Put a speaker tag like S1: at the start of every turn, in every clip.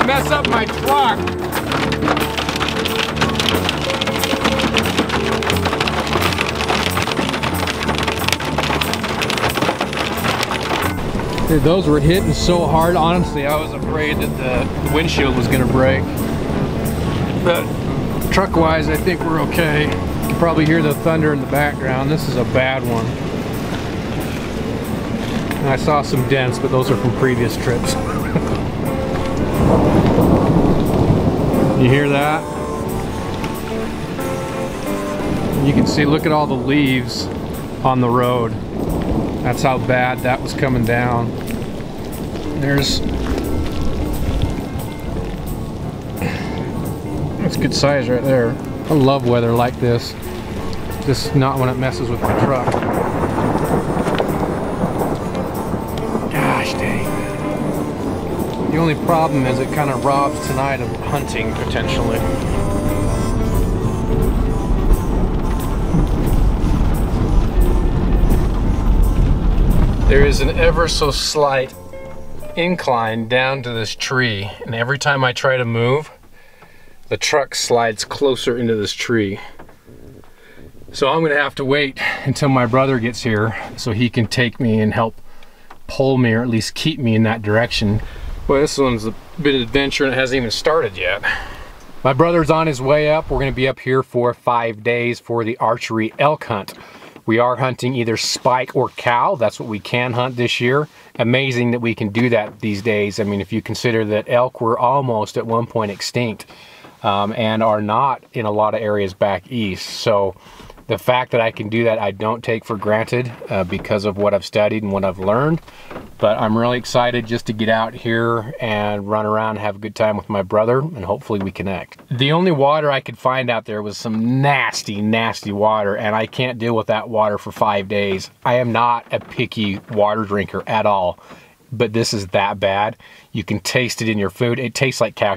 S1: mess up my truck. Dude, those were hitting so hard. Honestly, I was afraid that the windshield was gonna break. But truck-wise, I think we're okay. You can probably hear the thunder in the background. This is a bad one. And I saw some dents, but those are from previous trips. You hear that? You can see, look at all the leaves on the road. That's how bad that was coming down. That's good size right there. I love weather like this. Just not when it messes with my truck. Gosh dang. The only problem is it kind of robs tonight of hunting potentially. There is an ever so slight incline down to this tree, and every time I try to move, the truck slides closer into this tree. So I'm gonna have to wait until my brother gets here so he can take me and help pull me, or at least keep me in that direction. Well, this one's a bit of adventure and it hasn't even started yet. My brother's on his way up. We're gonna be up here for 5 days for the archery elk hunt. We are hunting either spike or cow. That's what we can hunt this year. Amazing that we can do that these days. I mean, if you consider that elk were almost at one point extinct and are not in a lot of areas back east. So the fact that I can do that, I don't take for granted because of what I've studied and what I've learned. But I'm really excited just to get out here and run around and have a good time with my brother, and hopefully we connect. The only water I could find out there was some nasty, nasty water, and I can't deal with that water for 5 days. I am not a picky water drinker at all, but this is that bad. You can taste it in your food. It tastes like cow.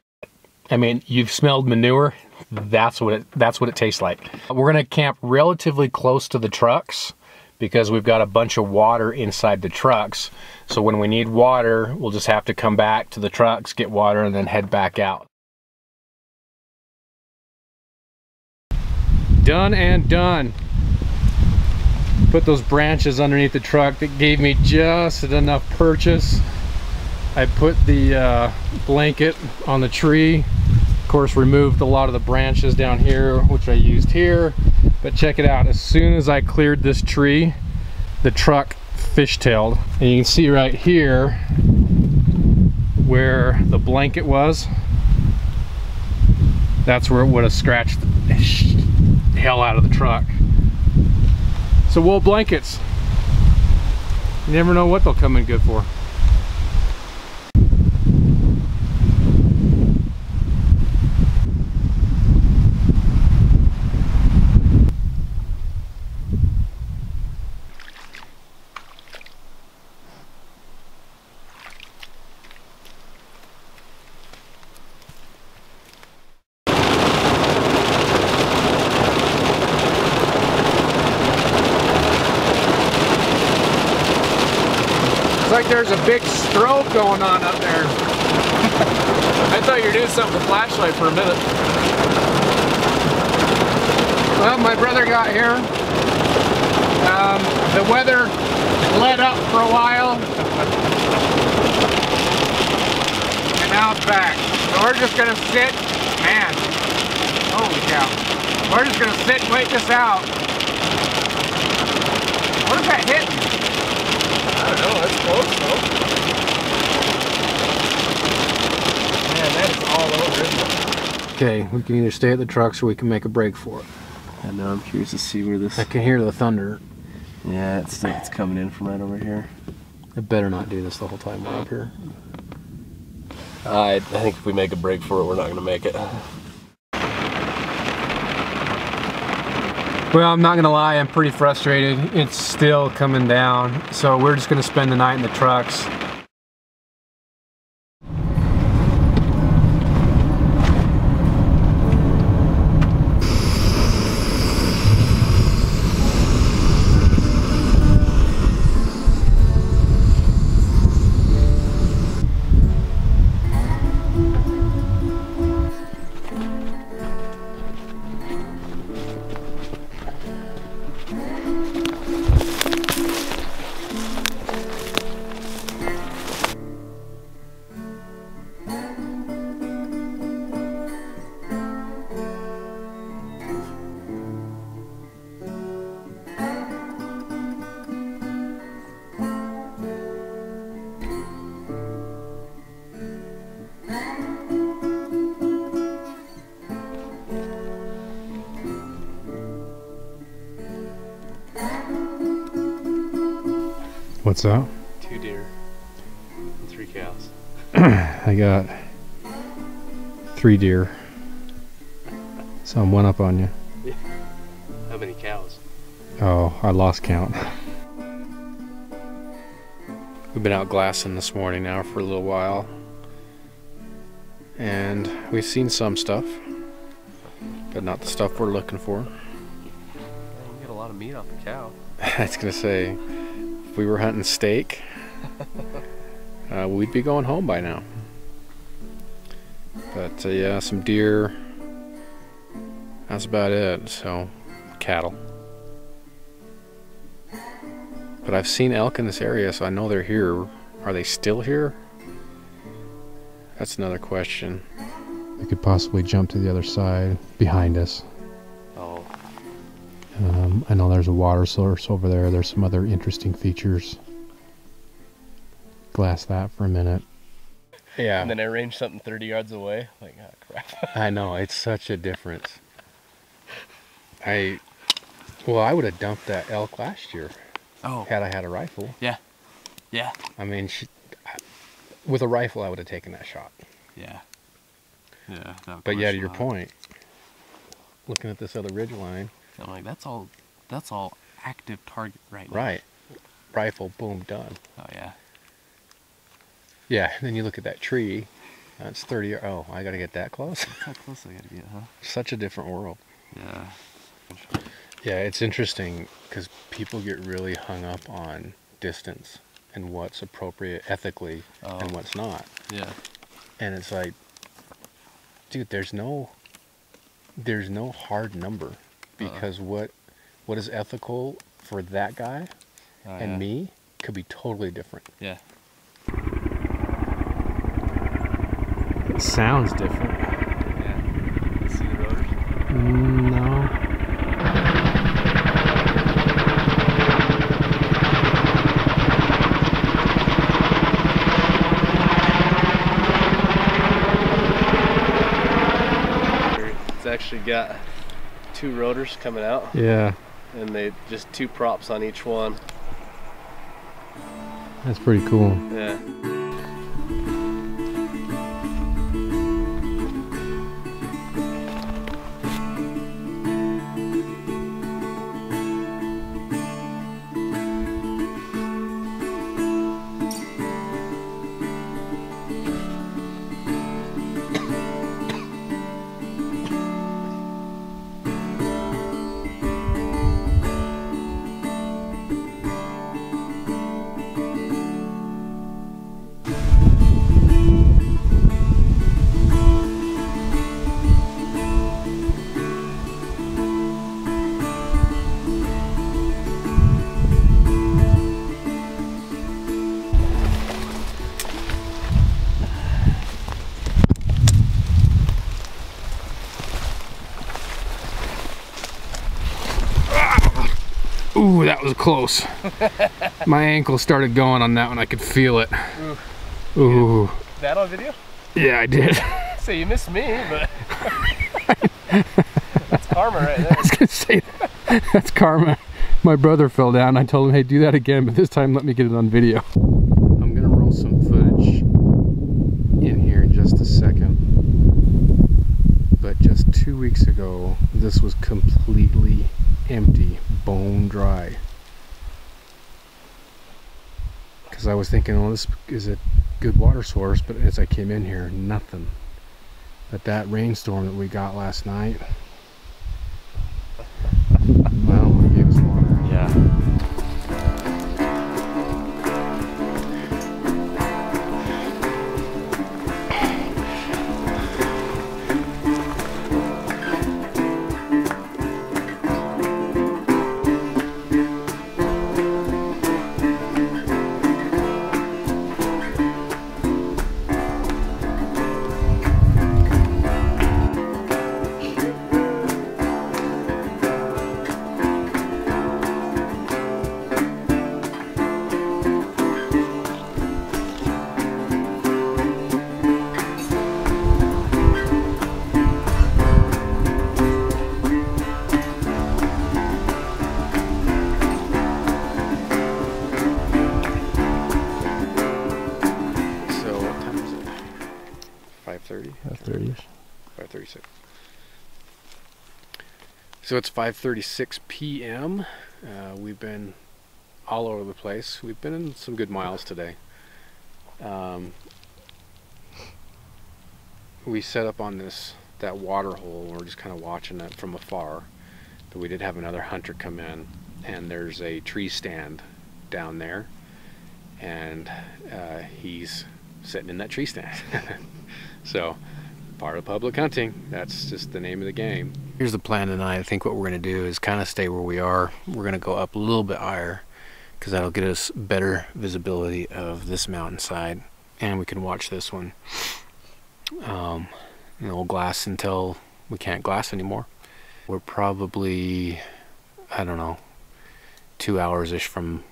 S1: I mean, you've smelled manure. That's what it tastes like. We're gonna camp relatively close to the trucks because we've got a bunch of water inside the trucks. So when we need water, we'll just have to come back to the trucks, get water, and then head back out. Done and done. Put those branches underneath the truck. That gave me just enough purchase. I put the blanket on the tree. Of course, removed a lot of the branches down here, which I used here. But check it out, as soon as I cleared this tree, the truck fishtailed. And you can see right here where the blanket was. That's where it would have scratched the hell out of the truck. So wool blankets, you never know what they'll come in good for. Looks like there's a big strobe going on up there. I thought you were doing something with the flashlight for a minute. Well, my brother got here. The weather let up for a while. And now it's back. So we're just gonna sit, man, holy cow. We're just gonna sit and wait this out. What is that hitting? I don't know, that's close though. Man, that is all over, isn't it? Okay, we can either stay at the trucks or we can make a break for it.
S2: I know, I'm curious to see where this...
S1: I can hear the thunder.
S2: Yeah, it's coming in from right over here.
S1: I better not do this the whole time we're up here.
S2: I think if we make a break for it, we're not going to make it.
S1: Well, I'm not gonna lie, I'm pretty frustrated. It's still coming down, so we're just gonna spend the night in the trucks. What's that?
S2: 2 deer and 3 cows.
S1: I got 3 deer. So I'm one up on you.
S2: Yeah. How many cows?
S1: Oh, I lost count. We've been out glassing this morning now for a little while. And we've seen some stuff, but not the stuff we're looking for.
S2: We get a lot of meat off the cow.
S1: I was gonna say, if we were hunting steak, we'd be going home by now. But yeah, some deer. That's about it. So, cattle. But I've seen elk in this area, so I know they're here. Are they still here? That's another question. They could possibly jump to the other side behind us.
S2: Oh.
S1: I know there's a water source over there. There's some other interesting features. Glass that for a minute. Yeah.
S2: And then I ranged something 30 yards away. Like, oh crap.
S1: I know, it's such a difference. I would have dumped that elk last year.
S2: Oh.
S1: Had I had a rifle.
S2: Yeah. Yeah.
S1: I mean, with a rifle, I would have taken that shot.
S2: Yeah. Yeah.
S1: But yeah, to your point, looking at this other ridge line.
S2: I'm like, that's all active target right now.
S1: Right. Rifle, boom, done.
S2: Oh yeah.
S1: Yeah, and then you look at that tree. That's 30. Oh, I got to get that close.
S2: How close I gotta get, huh?
S1: Such a different world.
S2: Yeah.
S1: Yeah, it's interesting because people get really hung up on distance and what's appropriate ethically and what's not.
S2: Yeah.
S1: And it's like, dude, there's no hard number, because what is ethical for that guy and me could be totally different.
S2: Yeah.
S1: It sounds different.
S2: Yeah. You see the rotors?
S1: No.
S2: It's actually got 2 rotors coming out.
S1: Yeah.
S2: And they just 2 props on each one.
S1: That's pretty cool.
S2: Yeah.
S1: Ooh, that was close. My ankle started going on that one. I could feel it. Ooh.
S2: That on video?
S1: Yeah, I did.
S2: So you missed me, but that's karma right there.
S1: I was gonna say that's karma. My brother fell down. I told him, hey, do that again, but this time let me get it on video. I'm gonna roll some footage in here in just a second. But just 2 weeks ago, this was completely empty, bone dry. Because I was thinking, oh, this is a good water source, but as I came in here, nothing. But that rainstorm that we got last night, well, it gave us water.
S2: Yeah.
S1: 5:30?
S2: 5:30ish.
S1: 5:36. So it's 5:36 p.m. We've been all over the place. We've been in some good miles today. We set up on that water hole, and we're just kind of watching it from afar. But we did have another hunter come in, and there's a tree stand down there, and he's sitting in that tree stand. So, part of public hunting, that's just the name of the game. Here's the plan tonight. I think what we're going to do is kind of stay where we are. We're going to go up a little bit higher, because that'll get us better visibility of this mountainside, and we can watch this one. We'll glass until we can't glass anymore. We're probably, I don't know, 2 hours-ish from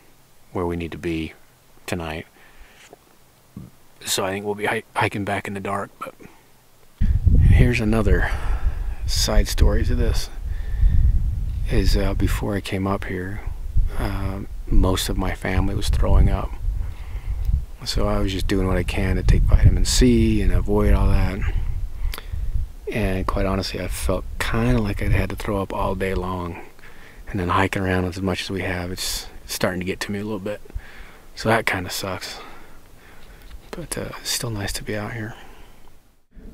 S1: where we need to be tonight. So I think we'll be hiking back in the dark. But here's another side story to this. Is before I came up here, most of my family was throwing up. So I was just doing what I can to take vitamin C and avoid all that. And quite honestly, I felt kind of like I'd had to throw up all day long. And then hiking around as much as we have, it's starting to get to me a little bit. So that kind of sucks. But it's still nice to be out here.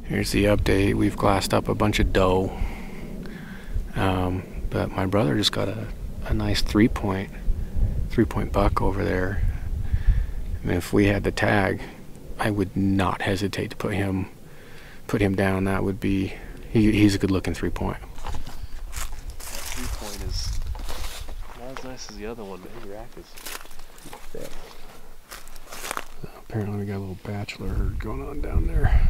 S1: Here's the update. We've glassed up a bunch of doe. But my brother just got a nice three-point buck over there. I mean, if we had the tag, I would not hesitate to put him down. That would be, he's a good-looking three-point.
S2: That 3-point is not as nice as the other one, but his rack is thick.
S1: So apparently we got a little bachelor herd going on down there.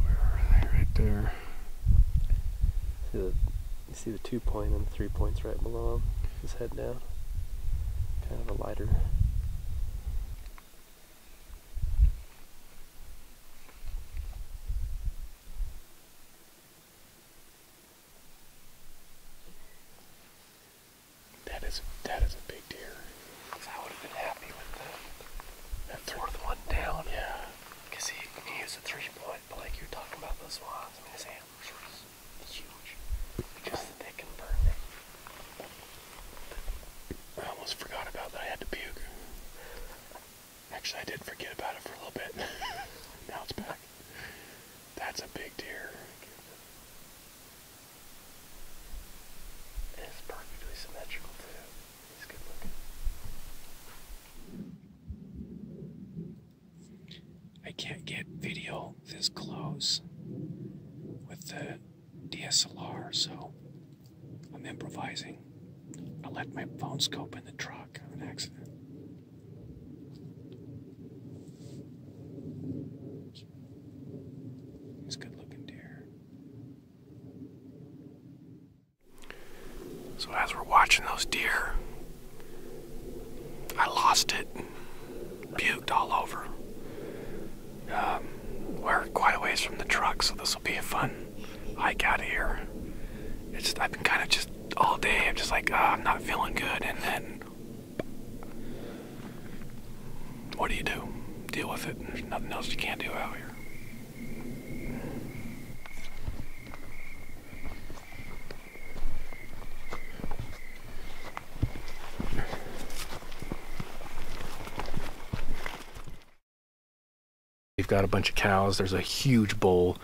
S1: Where are they? Right there.
S2: You see the 2-point and the 3 points right below him, his head down. Kind of a lighter.
S1: That is a big deer.
S2: I would have been happy with that fourth one down.
S1: Yeah.
S2: Because he used a 3-point, but like you were talking about those swans, I mean, his antlers were huge. Because they can burn me.
S1: I almost forgot about that. I had to puke. Actually, I did forget about it for a little bit. Now it's back. That's a big deer.
S2: It's perfectly symmetrical too. He's good looking.
S1: I can't get video this close with the DSLR, so I'm improvising. I let my phone scope in the truck on an accident. He's a good looking deer. So as we're watching those deer, I lost it, puked all over. We're quite a ways from the truck, so this will be a fun hike out of here. I've been kind of just all day, I'm just like, I'm not feeling good, and then what do you do? Deal with it. There's nothing else you can do out here. We've got a bunch of cows. There's a huge bull